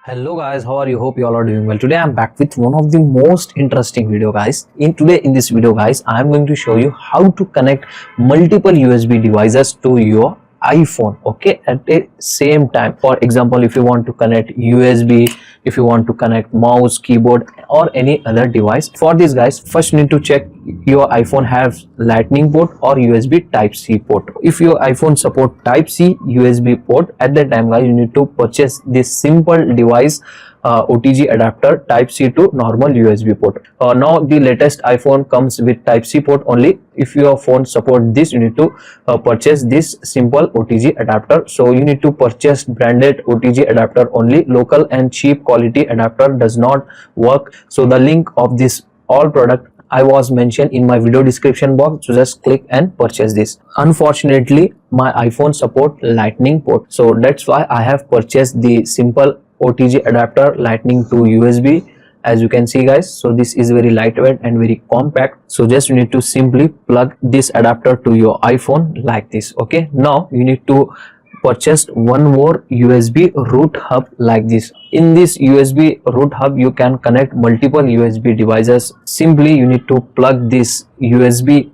Hello guys, how are you? Hope you all are doing well. Today I'm back with one of the most interesting video guys. In this video guys, I'm going to show you how to connect multiple USB devices to your iPhone, okay, at the same time. For example, if you want to connect USB, if you want to connect mouse, keyboard or any other device. For this guys, first you need to check your iPhone has lightning port or USB type C port. If your iPhone support type C USB port, at that time guys you need to purchase this simple device OTG adapter type C to normal USB port. Now the latest iPhone comes with type C port only. If your phone support this, you need to purchase this simple OTG adapter. So you need to purchase branded OTG adapter only. Local and cheap quality adapter does not work. So the link of this all product I was mentioned in my video description box, so just click and purchase this. Unfortunately my iPhone support lightning port, so that's why I have purchased the simple OTG adapter lightning to USB, as you can see guys. So this is very lightweight and very compact. So just you need to simply plug this adapter to your iPhone like this. Okay, now you need to purchase one more USB root hub like this. In this USB root hub you can connect multiple USB devices. Simply you need to plug this USB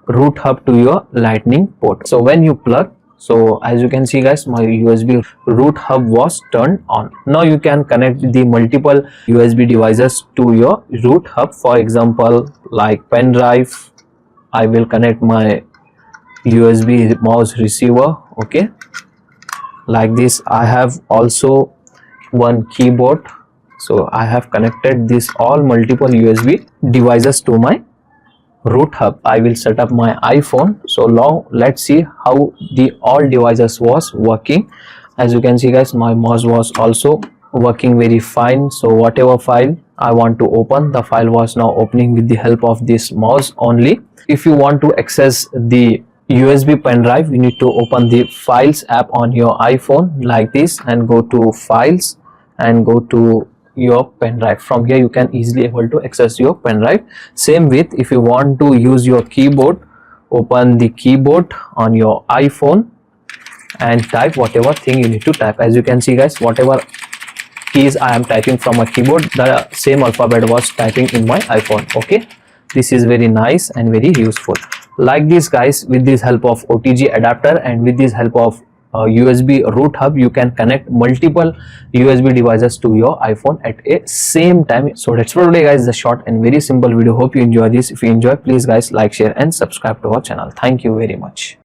root hub to your lightning port. So when you plug, so as you can see guys, my USB root hub was turned on. Now you can connect the multiple USB devices to your root hub. For example, like Pendrive, I will connect my USB mouse receiver, okay, like this. I have also one keyboard, so I have connected this all multiple USB devices to my root hub. I will set up my iPhone. So now let's see how the all devices was working. As you can see guys, my mouse was also working very fine. So whatever file I want to open, the file was now opening with the help of this mouse only. If you want to access the USB pen drive, you need to open the files app on your iPhone like this and go to files and go to your pen drive. From here you can easily able to access your pen drive. Same with if you want to use your keyboard, open the keyboard on your iPhone and type whatever thing you need to type. As you can see guys, whatever keys I am typing from my keyboard, the same alphabet was typing in my iPhone. Okay, this is very nice and very useful. Like this guys, with this help of OTG adapter and with this help of USB root hub, you can connect multiple USB devices to your iPhone at a same time. So that's for today guys, the short and very simple video. Hope you enjoy this. If you enjoy, please guys like, share and subscribe to our channel. Thank you very much.